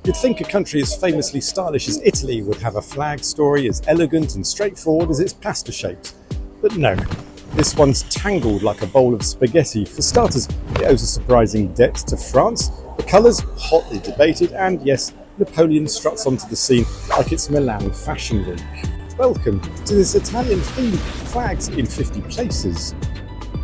You'd think a country as famously stylish as Italy would have a flag story as elegant and straightforward as its pasta shapes. But no, this one's tangled like a bowl of spaghetti. For starters, it owes a surprising debt to France. The colours, hotly debated, and yes, Napoleon struts onto the scene like it's Milan Fashion Week. Welcome to this Italian-themed Flags in 50 Places.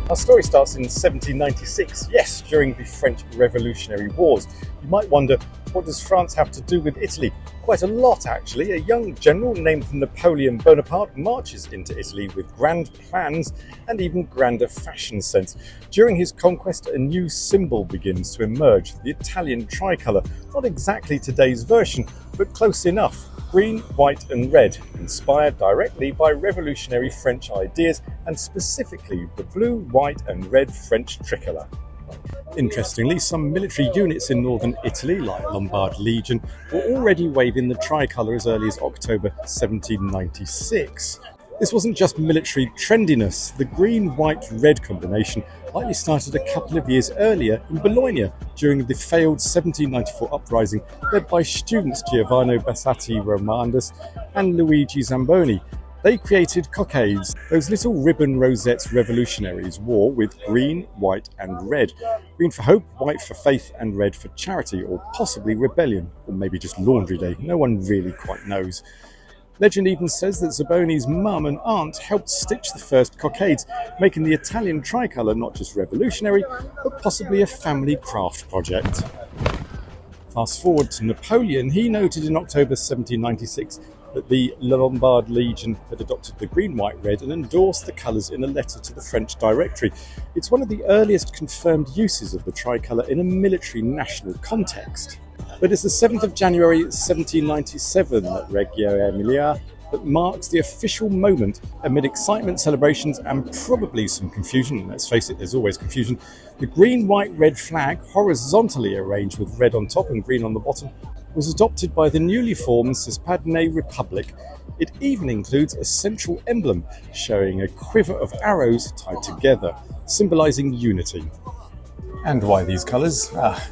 Our story starts in 1796, yes, during the French Revolutionary Wars. You might wonder, what does France have to do with Italy? Quite a lot, actually. A young general named Napoleon Bonaparte marches into Italy with grand plans and even grander fashion sense. During his conquest, a new symbol begins to emerge, the Italian tricolour. Not exactly today's version, but close enough. Green, white and red, inspired directly by revolutionary French ideas and specifically the blue, white and red French tricolour. Interestingly, some military units in northern Italy, like Lombard Legion, were already waving the tricolour as early as October 1796. This wasn't just military trendiness. The green-white-red combination likely started a couple of years earlier in Bologna during the failed 1794 uprising led by students Giovanni Bassatti Romandus and Luigi Zamboni. They created cockades, those little ribbon rosettes revolutionaries wore with green, white and red. Green for hope, white for faith and red for charity, or possibly rebellion, or maybe just laundry day. No one really quite knows. Legend even says that Zamboni's mum and aunt helped stitch the first cockades, making the Italian tricolour not just revolutionary, but possibly a family craft project. Fast forward to Napoleon, he noted in October 1796 that the Lombard Legion had adopted the green, white, red and endorsed the colours in a letter to the French Directory. It's one of the earliest confirmed uses of the tricolour in a military national context. But it's the 7th of January 1797 at Reggio Emilia that marks the official moment. Amid excitement, celebrations and probably some confusion, let's face it, there's always confusion, the green, white, red flag, horizontally arranged with red on top and green on the bottom, was adopted by the newly formed Cispadne Republic. It even includes a central emblem showing a quiver of arrows tied together, symbolising unity. And why these colours?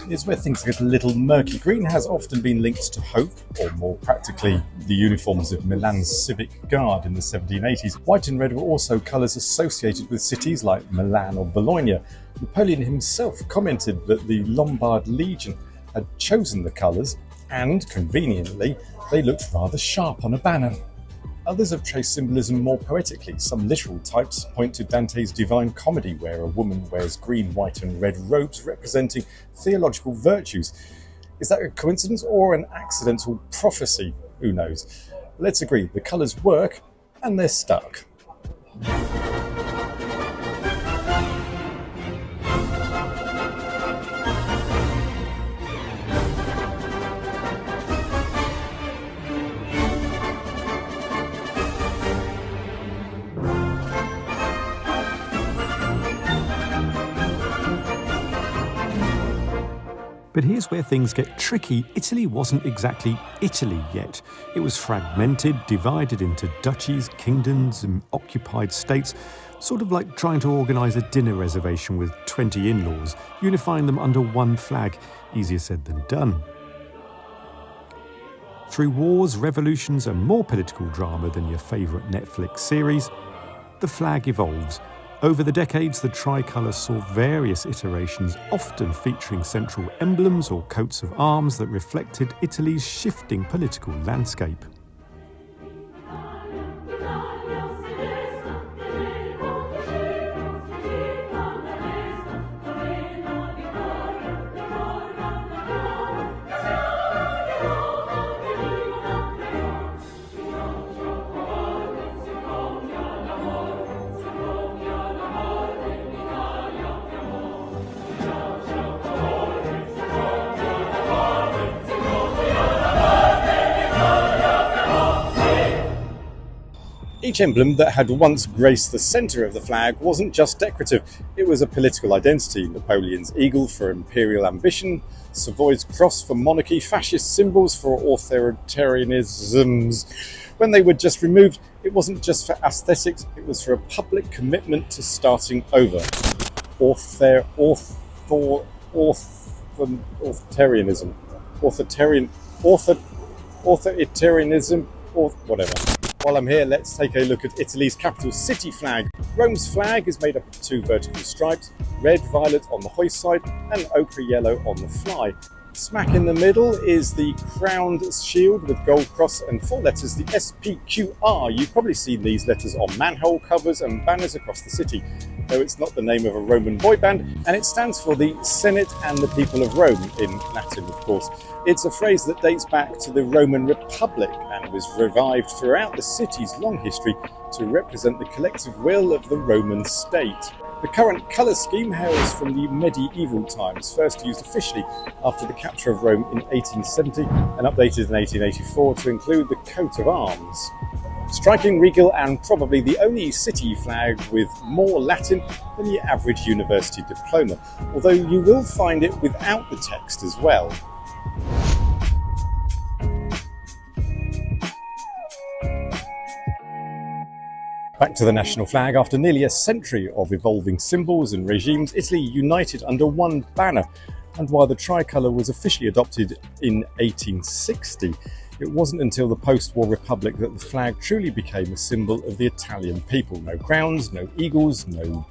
Is where things get a little murky. Green has often been linked to hope, or more practically, the uniforms of Milan's Civic Guard in the 1780s. White and red were also colours associated with cities like Milan or Bologna. Napoleon himself commented that the Lombard Legion had chosen the colours and, conveniently, they looked rather sharp on a banner. Others have traced symbolism more poetically. Some literal types point to Dante's Divine Comedy, where a woman wears green, white and red robes representing theological virtues. Is that a coincidence or an accidental prophecy? Who knows? Let's agree, the colours work and they're stuck. But here's where things get tricky. Italy wasn't exactly Italy yet. It was fragmented, divided into duchies, kingdoms and occupied states, sort of like trying to organise a dinner reservation with 20 in-laws, unifying them under one flag. Easier said than done. Through wars, revolutions and more political drama than your favourite Netflix series, the flag evolves. Over the decades, the tricolour saw various iterations, often featuring central emblems or coats of arms that reflected Italy's shifting political landscape. Each emblem that had once graced the centre of the flag wasn't just decorative, it was a political identity. Napoleon's eagle for imperial ambition, Savoy's cross for monarchy, fascist symbols for authoritarianisms. When they were just removed, it wasn't just for aesthetics, it was for a public commitment to starting over. Authoritarianism. Authoritarian. authoritarianism, or whatever. While I'm here, let's take a look at Italy's capital city flag. Rome's flag is made up of 2 vertical stripes, red, violet on the hoist side and ochre yellow on the fly. Smack in the middle is the crowned shield with gold cross and 4 letters, the SPQR. You've probably seen these letters on manhole covers and banners across the city, though it's not the name of a Roman boy band, and it stands for the Senate and the people of Rome, in Latin, of course. It's a phrase that dates back to the Roman Republic and was revived throughout the city's long history to represent the collective will of the Roman state. The current colour scheme hails from the medieval times, first used officially after the capture of Rome in 1870 and updated in 1884 to include the coat of arms. Striking, regal and probably the only city flag with more Latin than the average university diploma, although you will find it without the text as well. Back to the national flag. After nearly a century of evolving symbols and regimes, Italy united under one banner. And while the tricolour was officially adopted in 1860, it wasn't until the post-war republic that the flag truly became a symbol of the Italian people. No crowns, no eagles, no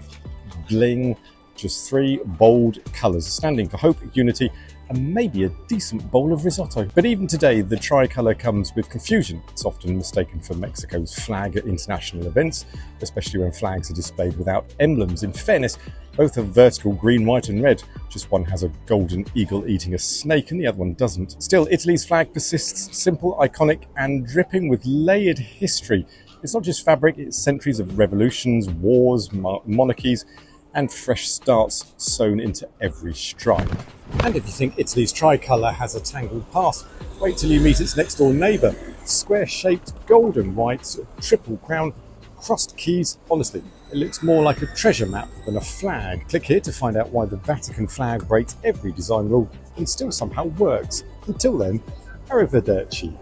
bling, just 3 bold colours standing for hope, unity and maybe a decent bowl of risotto. But even today, the tricolour comes with confusion. It's often mistaken for Mexico's flag at international events, especially when flags are displayed without emblems. In fairness, both are vertical green, white and red. Just one has a golden eagle eating a snake and the other one doesn't. Still, Italy's flag persists simple, iconic and dripping with layered history. It's not just fabric, it's centuries of revolutions, wars, monarchies and fresh starts sewn into every stripe. And if you think Italy's tricolour has a tangled past, wait till you meet its next door neighbour. Square-shaped, golden white, triple crown, crossed keys. Honestly, it looks more like a treasure map than a flag. Click here to find out why the Vatican flag breaks every design rule and still somehow works. Until then, arrivederci.